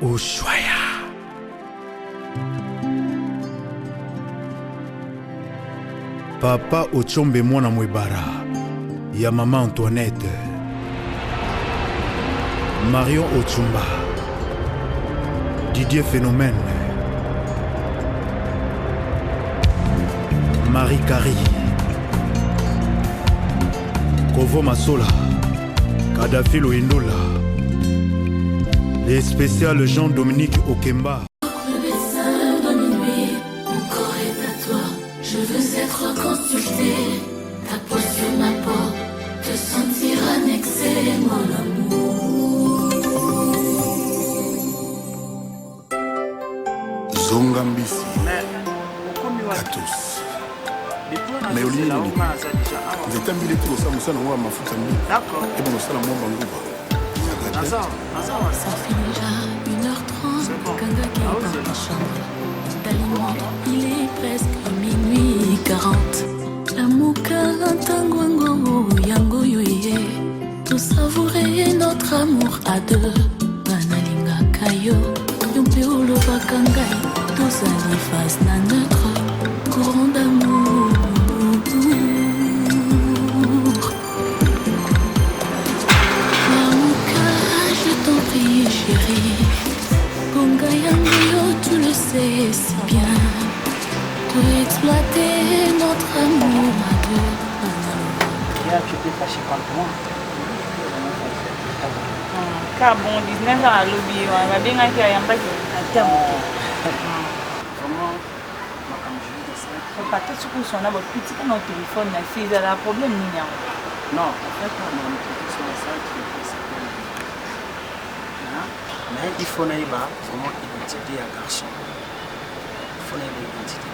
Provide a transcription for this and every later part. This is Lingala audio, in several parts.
Ushuaïa. Papa Ochombe Mwana Mwebara. Ya Maman Antoinette. Marion Ochumba. Didier Phénomène. Marie Carrie. Kovo Masola. Kadhafi Loindola. Les spéciales Jean-Dominique Okemba. Le médecin de minuit, mon corps est à toi. Je veux être consulté. Ta peau sur ma peau, te sentir annexé, mon amour. Zongambisi. Katus. Mais au lieu de vous êtes ambulé pour ça, vous allez voir ma foute. D'accord. Et bon, ça, la moi, Bangouba. Ça fait déjà 1h30. Kanga qui est dans ta chambre. T'alimente, il est presque minuit 40. Lamuka ntangwango yango yoye. Tout savourer notre amour à deux. Banalinga kayo. Yompe olo bakangai. Tous alliés face na notre courant d'amour. Lamuka, je t'en prie chérie. Konga yango, tu le sais si bien. Pour exploiter notre amour à deux. Là, tu peux fâcher contre moi. Car bon, 19 ans à lobby, on va bien qu'il y ait un bac à terme. Vraiment, ma caméra de ça. Faut pas tout ce qu'on a votre petit dans le téléphone, c'est un problème, Nina. Non, en fait, on a une protection de ça qui est principale. Mais il faut vraiment identité à garçon. Il faut une identité.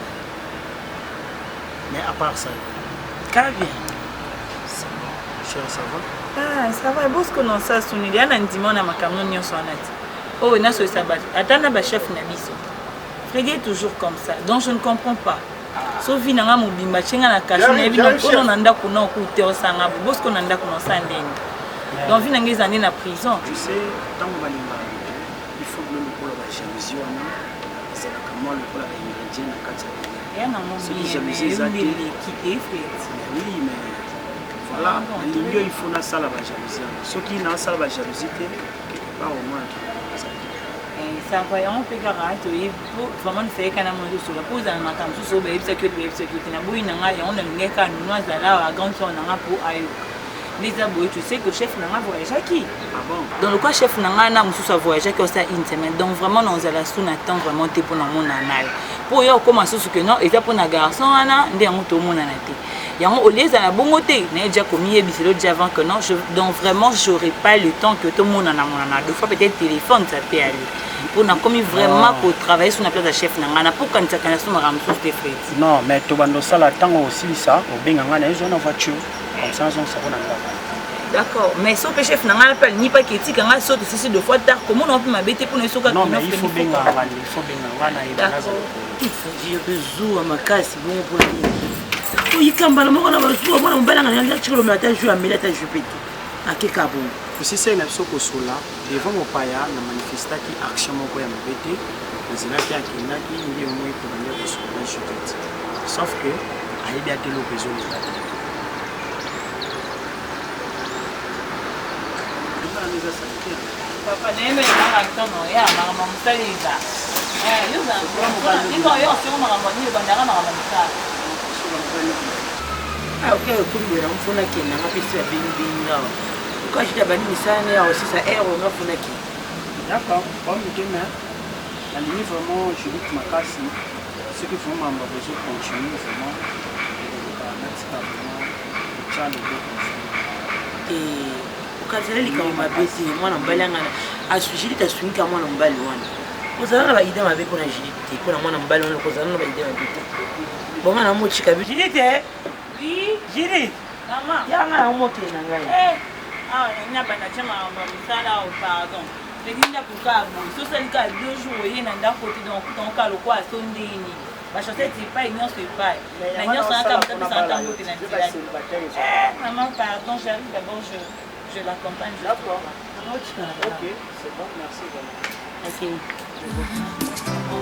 Mais à part ça, quand bien, c'est bon, cher, ça va. Ah, ça va, parce que non, ça, son idée, on a un dimanche à ma camion, sur net. Oh, on a ce sabbat. Attends, on a chef Nabiso. Frédéric est toujours comme ça, donc je ne comprends pas. Sauf que nous avons dit que nous avons caché, nous avons dit que nous avons coûté au sang, parce que nous avons coûté. Donc, nous avons des années en prison. Tu sais, tant que il faut que nous ayons la jalousie, c'est comme moi, le pôle américain, Il y a un jalousie, oui, mais voilà, il faut que ça la jalousie. Ceux qui n'ont pas la jalousie, pas au moins. Ça va, on peut garantir, vraiment faire qu'un amour sur la pose dans ma cam, sur le website, on a beau y aller, on a une guerre, nous avons là, à grande on a pour ailleurs. Les abonnés, tu sais que le chef n'a pas voyagé qui? Dans le cas, chef n'a pas voyagé qui a une semaine. Donc vraiment, nous allons attendre vraiment pour le monde anal. Pour y commencer ce que non, et pour un garçon, on a des gens tout le monde en a. Au lieu de la bonne côté, on a déjà commis et déjà avant que non, donc vraiment, j'aurais pas le temps que tout le monde en a. Deux fois peut-être téléphone, ça peut aller. Pour nous commis vraiment pour travailler sur la place de chef n'a pour quand ça quand ça me ramène des frais. Non, mais tu vas nous ça la temps aussi ça, au bien on a une voiture. Comme ça, on s'en d'accord, mais si le chef n'a pas ni pas qui est quand on saute ici deux fois tard, comment on peut m'habiter pour ne pas non, mais il faut bien il faut bien il faut dire que zou à ma casse bon pour la oui quand on a on va là on a tu le matin je vais amener ta jupe à quel cas bon si c'est une option pour cela devant mon paya na manifesta qui action mon ya mabete mais là qui a qui n'a qui ndio moi pour venir pour cela jupe sauf que a il y a de l'occasion de papa neme na tono ya mama mtaliza yuza niko yo sio mama ni bandara mama mtaliza okay kumbira mfuna kina ngapisi ya binga kwa shida bani misane ya osisa ero ngafuna ki d'accord comme demain la ligne vraiment je dis makasi ce qu'il faut m'en besoin continuer vraiment et ukazaleli kama mabesi mwana mbali ngana asujili taswinka mwana mbali wana kozalana ba idema be kona jilite kona mwana mbali wana kozalana ba idema be bonga na mochi kabi jilite oui jilite mama yanga na moto na ngai ina bana chama msala au pardon Linda Kukabo, so ça dit qu'à 2 jours, il y a un côté donc à le quoi sondini. Bah je sais pas il n'y a pas. La n'y a pas comme ça ça entend côté là. Maman pardon, j'arrive d'abord Je l'accompagne. D'accord. Ok, c'est bon, merci. Ok.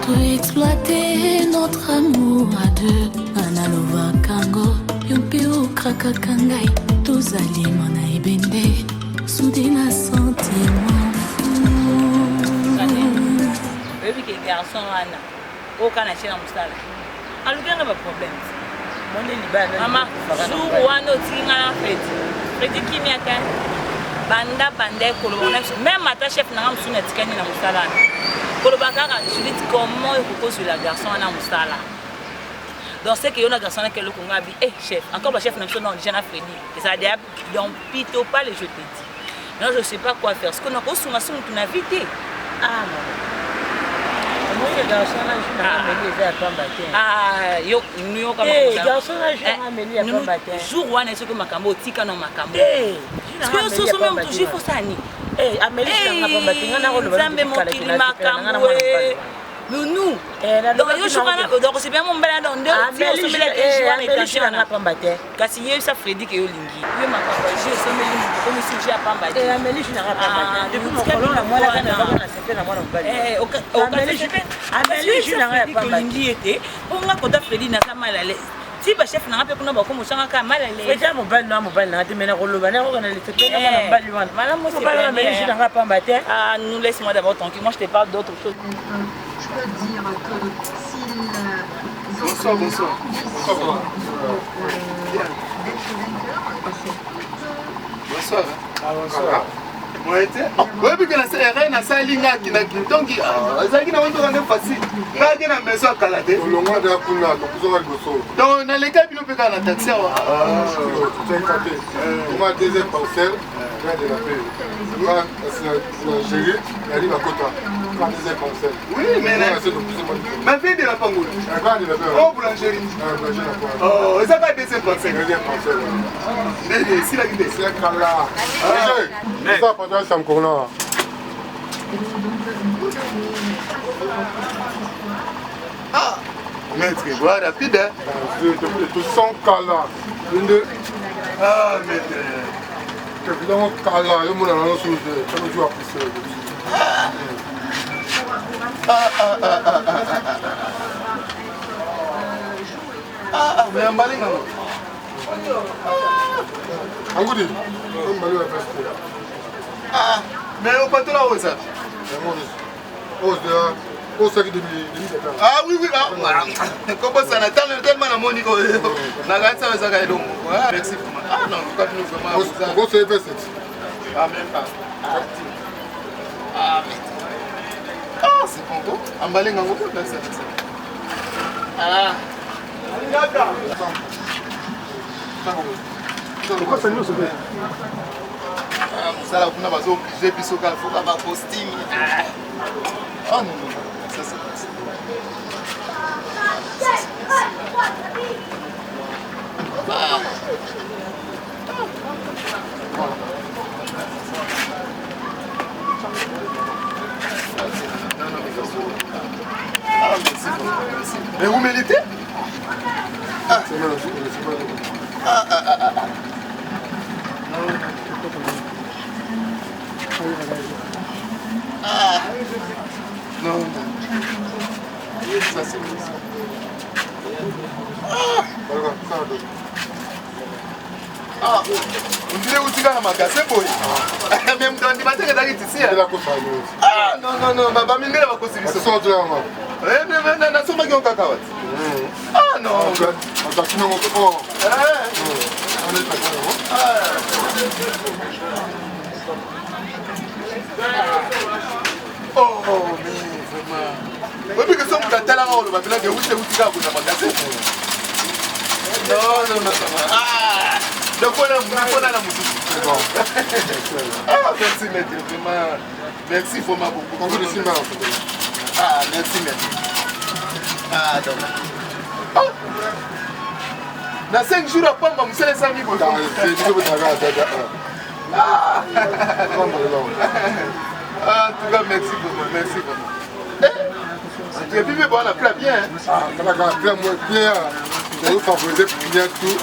Pour exploiter notre amour à deux, Analova Kango, Yompio Krakakangai, tous alliés mona ebende, soudain sentiment fou. Oui, que garçon Anna, aucun achat en moussala. Alors, il y a pas de problème. Maman, jour où on a tiré à la fête, fête qui m'y a banda même ma chef n'a pas su n'être qu'un na moussala. Je dis comment il faut sur la garçon en moussala. Donc c'est que y a un garçon qui est le Congo dit eh chef, encore le chef n'a pas déjà na Freddy. Et ça dit donc pito pas les je te dis. Non je sais pas quoi faire. Ce qu'on a reçu ma somme tu n'as vite. Ah non. Moi le garçon là je n'ai pas battu. Ah yo nous comme ça. Garçon là je n'ai pas battu. Jour où on est sur que makambo tika non makambo. Parce que ce sont même toujours faut ça ni. Amélie je n'ai pas battu. On a rôle Zambe mokili makambo. Nous donc yo chokana donc c'est bien mon bela donc deux Amélie je n'ai pas battu. Kasi yo ça Freddy que yo lingi. Yo makambo je someli comme si j'ai pas battu. Amélie je n'ai pas battu. Depuis mon colon la moi là quand on a c'était la moi on bat. Amélie je n'ai pas battu. On a côté Freddy na ça mal à l'aise. Si le chef n'a pas pu nous voir comme ça, on a mal à l'aise. Déjà mon bal n'a pas mais on a laissé ah, nous laisse-moi d'abord tranquille. Moi je te parle d'autre chose. Je peux dire que s'ils Bonsoir. d'être vainqueurs, Bonsoir. Bonsoir. Moi été. Oui, puis que la reine a sa ligne qui n'a qu'une donc ça qui n'a pas de facile. Là, il y a une maison à Calais. Le mois de la Puna, donc vous aurez le saut. Donc, dans les cas, il peut faire la taxi. Tu es capé. Moi, deuxième parcelle, là de la paix. Moi, c'est chérie, elle arrive à Kota. Deuxième parcelle. Oui, mais ma fille de la Pangoule. Oh, boulangerie. Oh, ça va deuxième parcelle. Deuxième parcelle. Si la guidée. C'est un cala. C'est ça, pendant ça, encore là. Ah, maître, voilà, rapide, hein. Tu sens cala. Ah, maître. Tu es vraiment cala. Il y a mon annonce sur le jeu. Tu me joues à pousser. Mais un balai, non. Angoudi, on va aller à Vesté. Ah, mais au patron là où ça? Ah oui, oui, comment ça n'a tellement la monnaie que n'a pas ça, ça va donc. Merci. Ah non, quand nous vraiment. Vous savez Vesté? Ah, même pas. Ah, ah, c'est bon. Emballé dans votre place. Ah. Pourquoi ça nous se fait? Ça là, on a besoin de j'ai pissé au calfo, on va costume. Oh non, non, ça c'est pas ça. Ah, merci. Mais vous méritez? Ah, c'est mal, c'est pas ah. Ah, non. Ça c'est bon. Ah, on dirait où tu vas dans ma casse, boy. Même dans les matins, il ici. Ah, non, ma famille n'est pas possible. C'est ça, tu as un ah non. Oh, mais vraiment. Oui, que son gâteau là, on va faire que vous êtes non. Ah, donc on a la musique. Ah, merci, maître. Vraiment. Merci, vraiment beaucoup. Ah, merci, maître. Ah, donc. Oh! Dans 5 jours après, je vais vous amis. Ah, en tout cas, merci beaucoup. Merci beaucoup. Tu as vu, bon, on a pris bien. Ah, on a pris bien. On va favoriser bien tout.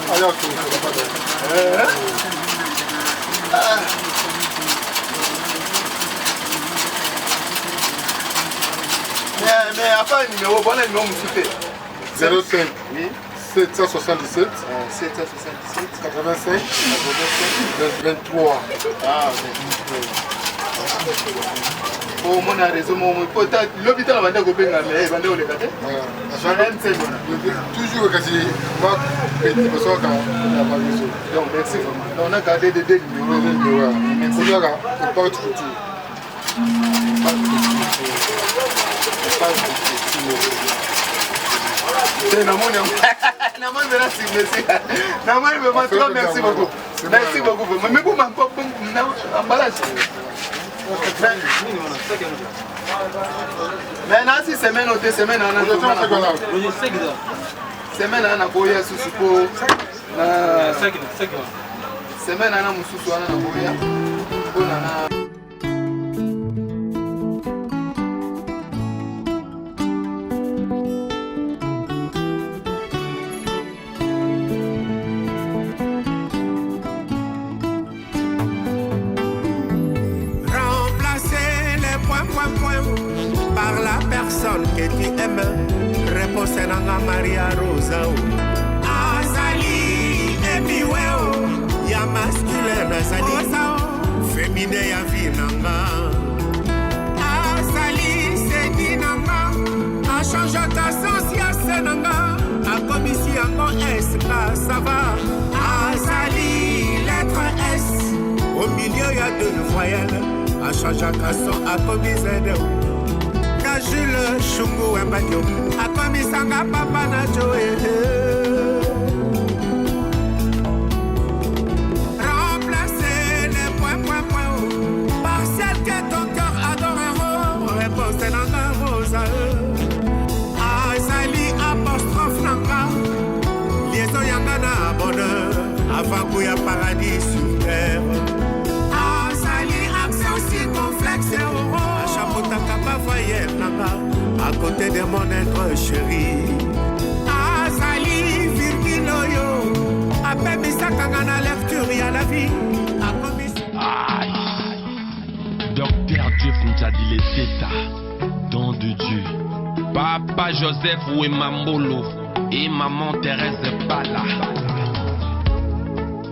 mais à part le numéro, bon, le numéro me 05 oui. 777 777 85 23. Ah, oh, mon réseau, l'hôpital va dire que mais va dire toujours que si Marc petit personne qui a pas réseau. Donc merci vraiment. On a gardé des numéros. Merci. On a pas de photo. Merci beaucoup. Merci beaucoup. Mais vous emballage. Maintenant, si semaine ou 2 semaines, on a semaine à Boya sous support. Semaine à Moussou à Boya. Par la personne que tu aimes, réponse nanga Maria Rosa. Azali emiweo, ya masculin azali, féminin ya vie nanga. Azali seni nanga, a change ta sens nanga, a commissi yango S, ça va. Azali lettre S, au milieu y a 2 voyelles, a change ta son, a commissi Jules Chungu Mbadio a commis sanga papa na Joe. Remplacer les points par celle que ton cœur adorera. Réponse nanga rosa. Azali apostrophe nanga. Liaison yanga na bonheur. Avant qu'il y a paradis sur terre. Azali accent circonflexe euro. À côté de mon être chéri Azali Virgiloyo Ape Misakanga na lecture ya la vie Docteur Dieu Funtadi les États Don de Dieu Papa Joseph Ouemambolo Et maman Thérèse Bala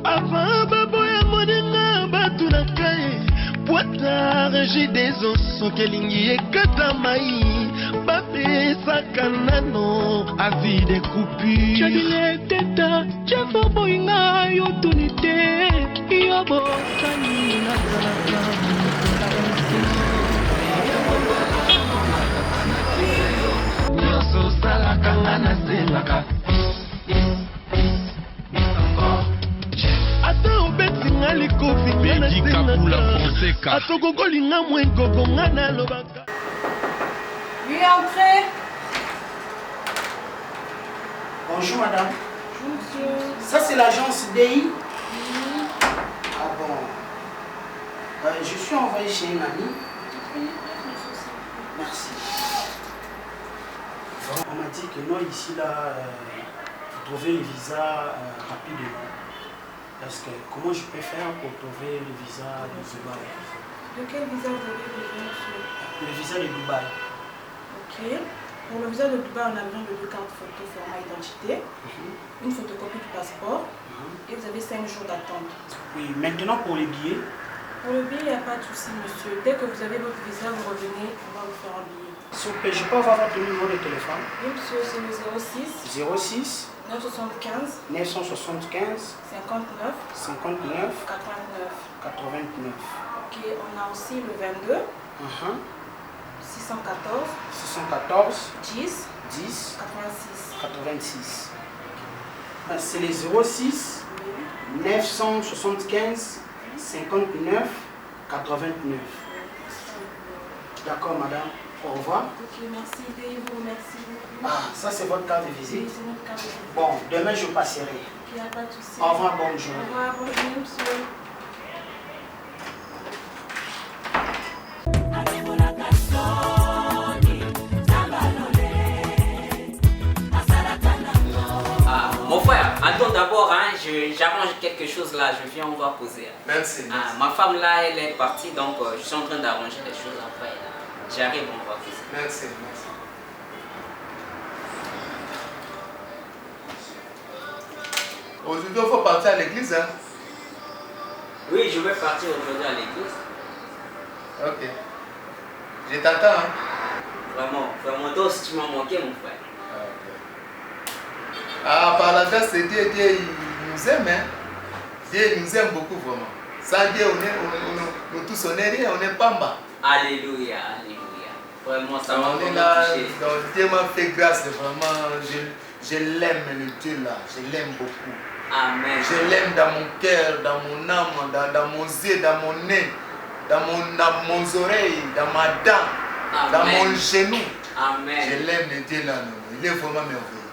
Avant baboya moninga batulakai Poita régie des os kelingi ekata mai Bapesa kanano avis de coupure Chadile teta Chafo boinga yotunite Yobo chani nakalaka Nyoso salaka ngana selaka Lui entrez. Bonjour madame. Bonjour monsieur. Ça c'est l'agence DI. Ah bon. Je suis envoyé chez une amie. Merci. On m'a dit que non, ici là, vous trouvez le visa rapidement. Parce que comment je peux faire pour trouver le visa de Dubaï? De quel visa vous avez besoin, monsieur? Le visa de Dubaï. Ok. Pour le visa de Dubaï, on a besoin de 2 cartes photo format identité, une photocopie du passeport, et vous avez 5 jours d'attente. Oui, maintenant pour les billets. Pour le billet, il n'y a pas de souci, monsieur. Dès que vous avez votre visa, vous revenez, on va vous faire un billet. S'il vous plaît, je peux avoir votre numéro de téléphone? Oui, monsieur, c'est le 06 06 975 975 59 59 89. 89. Ok, on a aussi le 22 614 614 10 10 86. 86. C'est les 06 975 59 89. D'accord, madame. Au revoir. Ok, merci. Veuillez vous remercier beaucoup. Ah, ça c'est votre carte de visite. Oui, c'est notre carte de visite. Bon, demain je passerai. Ok, il n'y a pas de souci. Au revoir, bonne journée. Au revoir, bonne journée, monsieur. Mon frère, attends d'abord, hein, j'arrange quelque chose là, je viens, on va poser. Merci. Ma femme là, elle est partie, donc je suis en train d'arranger des choses après. J'arrive, on va poser. Merci. Aujourd'hui, il faut partir à l'église, hein? Oui, je vais partir aujourd'hui à l'église. Ok. Je t'attends, hein? Vraiment, toi aussi tu m'as manqué, mon frère. Ah, par la grâce de Dieu, Dieu il nous aime, hein? Dieu nous aime beaucoup, vraiment. Sans Dieu, nous tous, on n'est rien, on est pamba. Alléluia, alléluia. Vraiment, ça m'a touché. Donc, Dieu m'a fait grâce, vraiment. Je l'aime, le Dieu là. Je l'aime beaucoup. Amen. Je l'aime dans mon cœur, dans mon âme, dans mon yeux, dans mon nez, dans mon oreille, dans ma dent, Amen. Dans mon genou. Amen. Je l'aime, le Dieu là. Non. Il est vraiment merveilleux.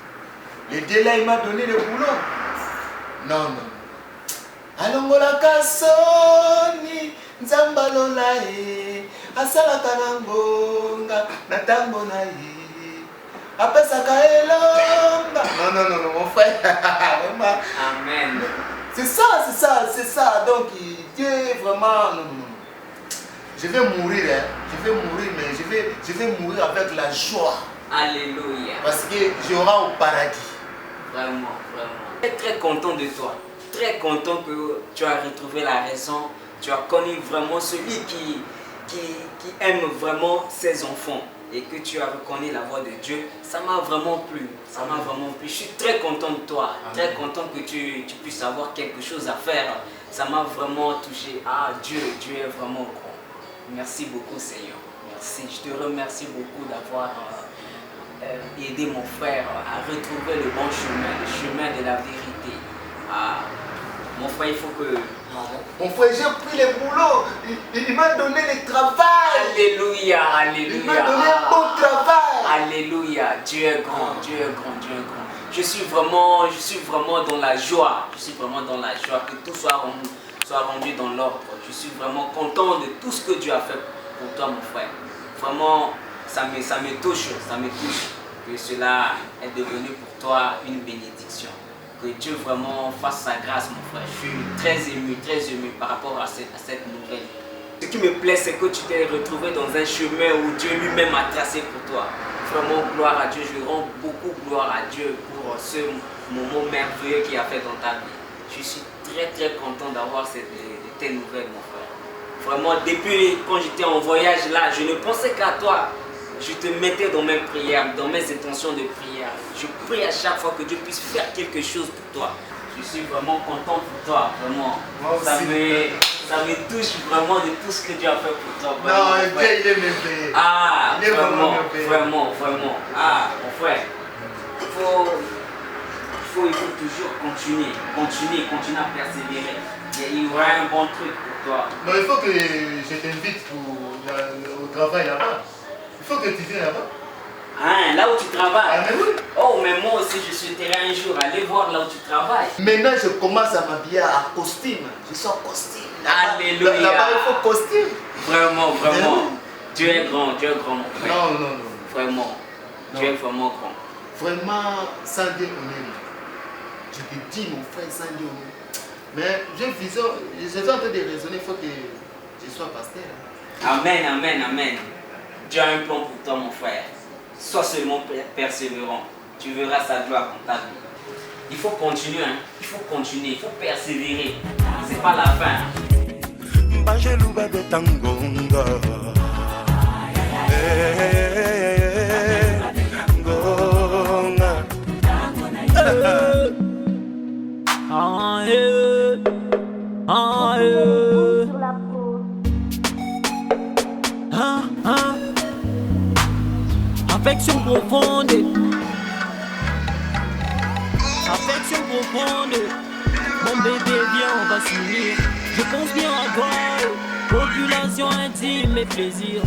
Le Dieu là, il m'a donné le boulot. Non, non. Alongola kasoni nzambalola e asalaka nangonga natango na ye apesaka elonga. Non, mon frère. Amen. C'est ça. Donc Dieu vraiment non. Je vais mourir, hein. Je vais mourir, mais je vais mourir avec la joie. Alléluia. Parce que j'aurai au paradis. Vraiment. Je suis très content de toi. Très content que tu as retrouvé la raison. Tu as connu vraiment celui qui aime vraiment ses enfants et que tu as reconnu la voix de Dieu. Ça m'a vraiment plu. Je suis très content de toi. Amen. Très content que tu puisses avoir quelque chose à faire. Ça m'a vraiment touché. Ah, Dieu est vraiment grand. Merci beaucoup, Seigneur. Merci. Je te remercie beaucoup d'avoir aidé mon frère à retrouver le bon chemin, le chemin de la vérité. Ah, mon frère, il faut que... Mon frère, j'ai pris le boulot. Il m'a donné le travail. Alléluia, alléluia. Il m'a donné un bon travail. Alléluia. Dieu est grand. Je suis vraiment dans la joie. Que tout soit rendu dans l'ordre. Je suis vraiment content de tout ce que Dieu a fait pour toi, mon frère. Vraiment, ça me touche. Que cela est devenu pour toi une bénédiction. Que Dieu vraiment fasse sa grâce, mon frère. Je suis très ému par rapport à cette nouvelle. Ce qui me plaît, c'est que tu t'es retrouvé dans un chemin où Dieu lui-même a tracé pour toi. Vraiment, gloire à Dieu. Je rends beaucoup gloire à Dieu pour ce moment merveilleux qu'il a fait dans ta vie. Je suis très content d'avoir tes nouvelles, mon frère. Vraiment, depuis quand j'étais en voyage là, je ne pensais qu'à toi. Je te mettais dans mes prières, dans mes intentions de prière. Je prie à chaque fois que Dieu puisse faire quelque chose pour toi. Je suis vraiment content pour toi, vraiment. Ça me touche vraiment de tout ce que Dieu a fait pour toi. Vraiment, non, Dieu, il est merveilleux. Ah, il est vraiment. Ah, mon frère, il faut toujours continuer à persévérer. Il y aura un bon truc pour toi. Non, il faut que je t'invite au travail là-bas. Il faut que tu viennes là-bas. Ah, là où tu travailles? Ah, mais oui. Oh, mais moi aussi, je souhaiterais un jour aller voir là où tu travailles. Maintenant, je commence à m'habiller en costume. Je suis en costume. Alléluia. Là-bas, il faut costume. Vraiment. Dieu est grand, mon frère. Non. Vraiment. Dieu est vraiment grand. Vraiment, sans Dieu, on est là. Je te dis, mon frère, sans Dieu, on est là. Mais je suis en train de raisonner, il faut que je sois pasteur. Amen. Dieu a un plan pour toi, mon frère. Sois seulement persévérant. Tu verras sa gloire dans ta vie. Il faut continuer, hein. Il faut persévérer. C'est pas la fin. Affection profonde. Mon bébé, viens, on va s'unir. Je pense bien à toi. Population intime et plaisir.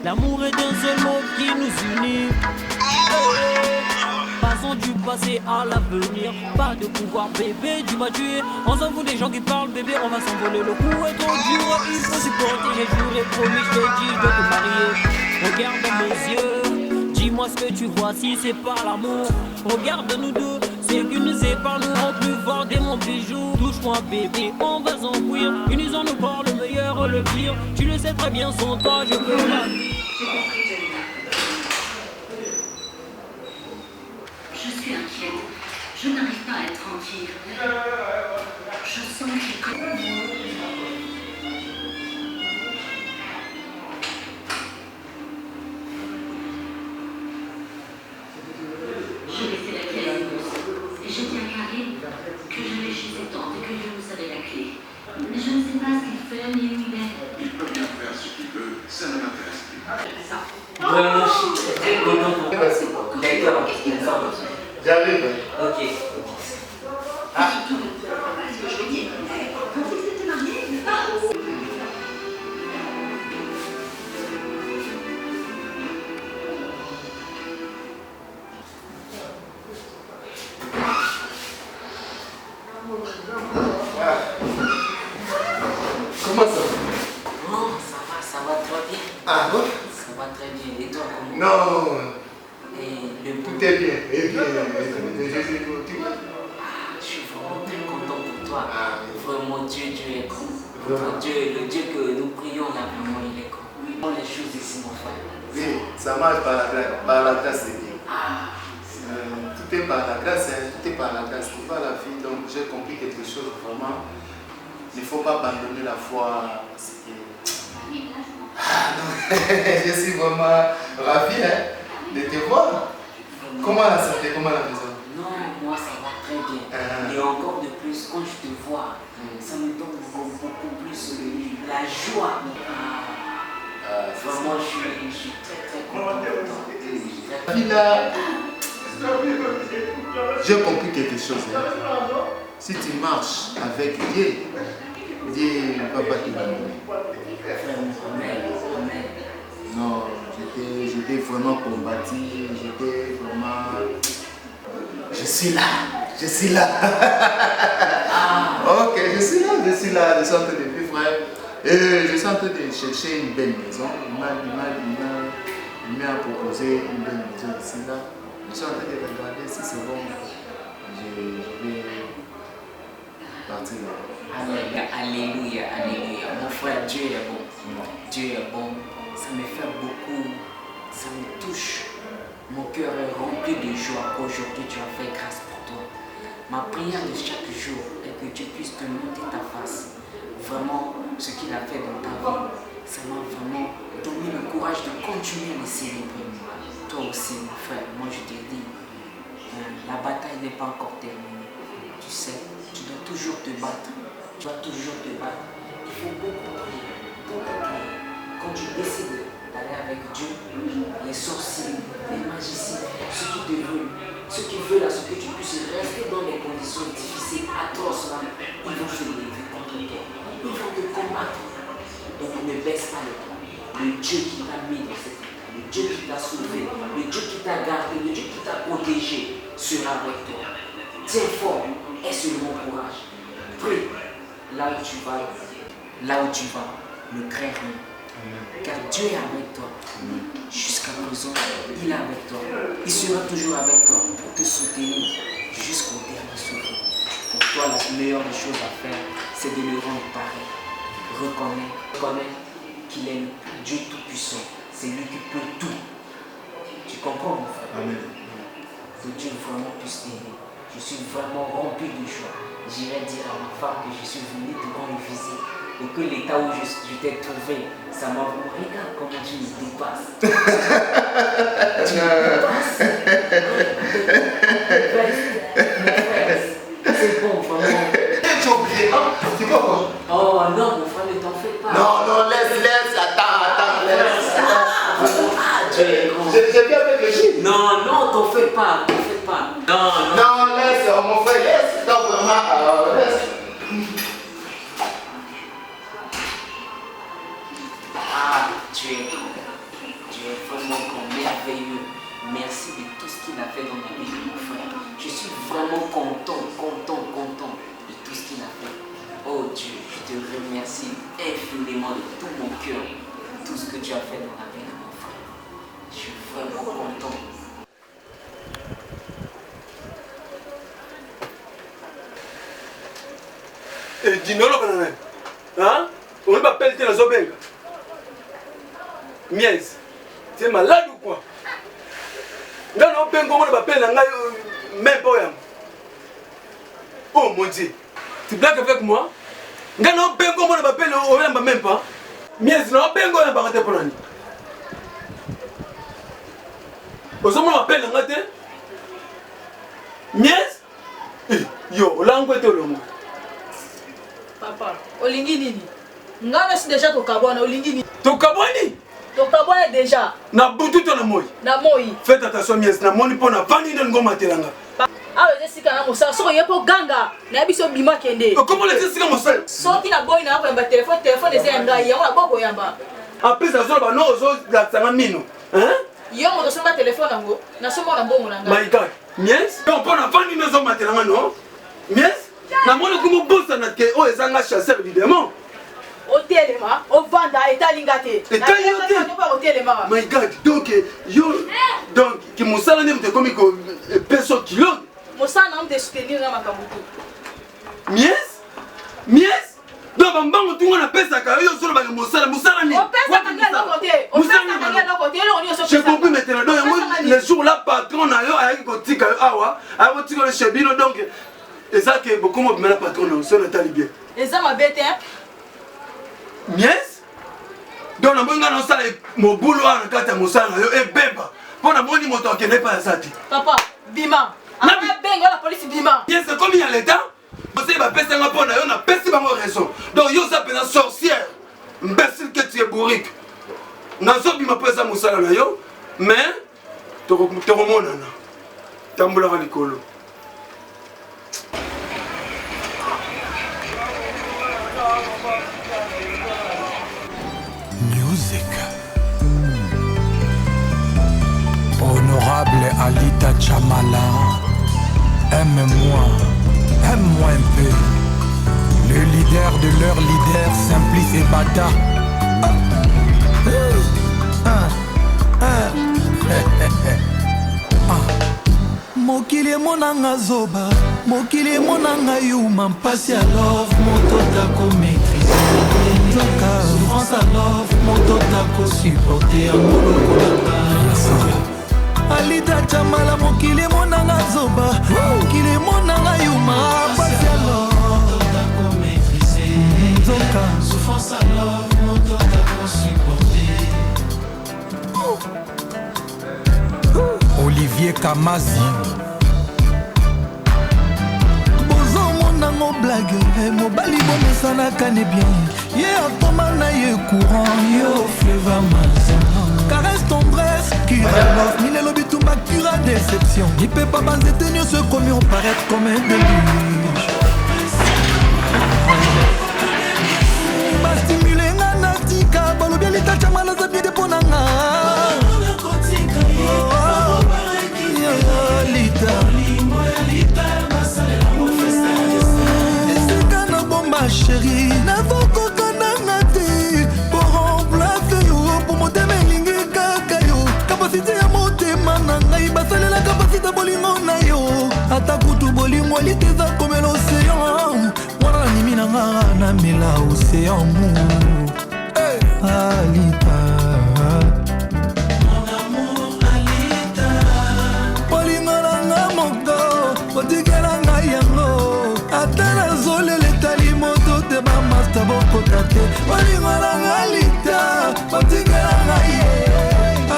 L'amour est un seul mot qui nous unit. Passons du passé à l'avenir. Pas de pouvoir, bébé, tu m'as tué. On s'en fout des gens qui parlent, bébé, on va s'envoler. Le coup est trop dur, il faut supporter. J'ai juré, promis, je te dis, je dois te marier. Regarde dans mes yeux, dis-moi ce que tu vois, si c'est pas l'amour. Regarde nous deux, c'est qui nous sépare, nous rend plus fort dès mon bijou. Touche-moi bébé, on va s'enfuir. Unissons-nous par le meilleur, le pire. Tu le sais très bien, sans toi je peux pas. Je suis inquiète, je n'arrive pas pas être tranquille. Je sens qu'il Je laissais la clé à Linus et j'ai dit à Karine que je l'ai chez ses tantes et que je vous savais la clé. Mais je ne sais pas ce qu'il fait ni où il est. Il peut bien faire ce qu'il veut, ça ne m'intéresse plus. Vraiment, je suis très content pour toi. D'accord, J'arrive. Ok. Ah. Ce que je veux dire, quand vous étiez mariés, Comment ça? Oh, ça va très bien. Ah bon? Ça va très bien. Et toi, comment? Non. Et le tout est bien. Et bien. Je suis vraiment très content pour toi. Ah, vraiment, Dieu est grand. Le Dieu que nous prions là, vraiment, il est grand. Comment les choses ici, mon frère? Oui, ça marche par la grâce de Dieu. Tout est par la grâce, tout est par la grâce. C'est pas la vie, donc j'ai compris quelque chose vraiment. Il ne faut pas abandonner la foi. Je suis vraiment ravi de te voir. Comment la santé, comment la maison? Non, moi ça va très bien. Et encore de plus, quand je te vois, ça me donne beaucoup plus la joie. Vraiment, je suis très content de toi. Là, j'ai compris quelque chose. Si tu marches avec Dieu, Dieu ne va pas te donner. Non, j'étais vraiment combattu, j'étais vraiment... Je suis là. Ok, je suis là, je suis en train de vivre, frère. Et je suis en train de chercher une belle maison. Il m'a proposé une belle maison ici, là. Je suis en train de regarder si c'est bon. Je vais partir là. Alléluia. Mon frère, Dieu est bon. Dieu est bon. Ça me fait beaucoup, ça me touche. Mon cœur est rempli de joie qu'aujourd'hui tu as fait grâce pour toi. Ma prière de chaque jour est que Dieu puisse te montrer ta face. Vraiment, ce qu'il a fait dans ta vie, ça m'a vraiment donné le courage de continuer à le célébrer. Toi aussi, mon frère, moi je te dis, la bataille n'est pas encore terminée. Tu sais, tu dois toujours te battre. Il faut beaucoup prier, Quand tu décides d'aller avec Dieu, les sorciers, les magiciens, ceux qui veulent à ce que tu puisses rester dans les conditions difficiles, atroces là, ils vont se lever contre toi. Ils vont te combattre. Donc ne baisse pas le temps. Le Dieu qui t'a mis dans cet état, le Dieu qui t'a sauvé, le Dieu qui t'a gardé, le Dieu qui t'a protégé sera avec toi. Tiens fort, aie seulement courage. Prie. Là où tu vas, ne crains rien. Car Dieu est avec toi. Jusqu'à présent, il est avec toi. Il sera toujours avec toi pour te soutenir jusqu'au dernier souffle. Pour toi, la meilleure des choses à faire, c'est de le rendre pareil. Reconnais qu'il est le Dieu Tout-Puissant. C'est lui qui peut tout. Tu comprends, mon frère? Amen. Que Dieu vraiment puisse t'aider. Je suis vraiment rempli de joie. J'irai dire à ma femme que je suis venu te rendre visite et que l'état où je t'ai trouvé, ça m'a dit, regarde comment tu me dépasses. Tu me dépasses. C'est bon, vraiment. Tu as oublié, c'est pas bon. Oh non, mon frère, ne t'en fais pas. Non, laisse, attends, laisse. Dieu est grand. J'ai bien réfléchi. Non, t'en fais pas. Non, laisse, mon frère, laisse. Non, vraiment, laisse. Dieu est grand. Dieu est vraiment grand, merveilleux. Merci de tout ce qu'il a fait dans ma vie, mon frère. Je suis vraiment content de tout ce qu'il a fait. Oh Dieu, je te remercie infiniment de tout mon cœur, tout ce que tu as fait dans la vie de mon frère. Je suis vraiment content. Et dis-nous, hein? On va pelleter la zobenga. Mies, tu es malade ou quoi? Non, ben comment on va appeler même pas. Oh mon Dieu. Tu blagues avec moi? Nga na bengo mona bapele o yamba même pas. Mies na bengo na ba te ponani. Ozo mona bapele ngate. Mies? Yo, lango te longo. Papa, olingi nini? Ngana si déjà tokabwana olingi nini? Tokabwani? Tokabwana déjà. Na butu to na moi. Na moi. Faites attention Mies na moni pona vandi ndo ngoma telanga. Ah, je sais quand même ça. So yepo ganga. Na biso bima kende. Comment le sais comment ça? Sorti na boy na ba téléphone eza nga yango na boko yamba. Après ça zo ba no zo la tsanga mino. Hein? Yo mo so ba téléphone nango. Na so mo na mbongo na nga. My God. Mies? Donc pona vandi ndo ngoma telanga no? Mies? Na moni kumo bossa na ke o ezanga chasseur évidemment. O telema, o vanda etalingate. Etalingate. My God. Donc yo donc ki musala ne mte komi ko peso kilo. Mosana on te soutenir na makambutu. Mies? Mies? Donc bambango tungo na pesa ka yo solo ba musala ni. On pesa ka ngalo côté. On pesa ka ngalo côté on yo so. Je comprends maintenant. Donc le jour là patron na yo ayaki ko tika awa, ayaki ko tika le chebino donc et ça que beaucoup mo bimela patron na so na tali bien. Et ça ma bête hein? Mies? Donc na bonga na sala mo boulot na kata musala yo e beba. Pona moni moto akene pa sati. Papa, bima. Ah, bengo la police bima. Bien c'est comme il y a l'état. Você va passer un peu on a passé par raison. Donc yo ça peut sorcière. Imbécile que tu es bourrique. Nazo bima pesa musala na yo, mais to remonana. Tambula ka likolo. Music. Honorable Alita Chamala. Aime-moi un peu. Le leader de leur leader, Simplice et Bada. Mokili monanga zoba, mokili monanga yuma, mpasi à love, moto tako maîtriser. Nzoka, souffrance à love, moto tako supporter, amoloko langa. Alita Chamala mokili monanga zoba, mokili monanga yuma, mpasi à love, moto tako maîtriser. Nzoka, souffrance à love, moto tako supporter. Olivier Kamazi. Mon blague, mobali bomesana kane bien. Ye atoma na ye courant, yo fleva mazana. Caresse tendresse, cura love, mille lobi tout ma cura déception. N'y peut pas banzer tenir ce commis, on paraît comme un déluge. Ma stimulé nga natika, balobi alita chamala za biede ponanga. Chérie, n'avons qu'un te pour remplacer yo, pour monter mes lignes kakayo. Capacité à monter manangai, basale la capacité bolingo na yo. Atakutu bolingo liteza comme l'océan. Wana nimi nanga na mila océan mou. Alita, mon amour Alita. Bolingo nanga moko, botikela nga yango. Atala zole letali moto te ba master boko tate. Bolingo nanga Alita, botikela nga ye.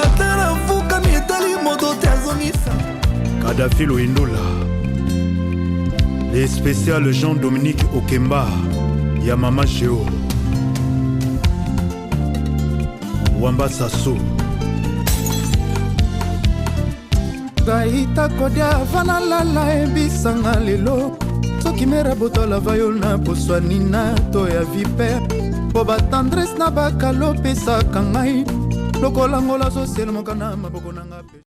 Atala fuka mi etali moto te azongisa. Kadhafi Loindola. Les spéciales Jean-Dominique Okemba. Yamama Géo. Wamba Sasso. Gaïta kodia vanalala ebisanga lelo. Soki mera botola vayo na poswani na to ya viper. Po ba tendresse na bakalo pesaka ngai. Lokolangola so sel mokana maboko nanga pe.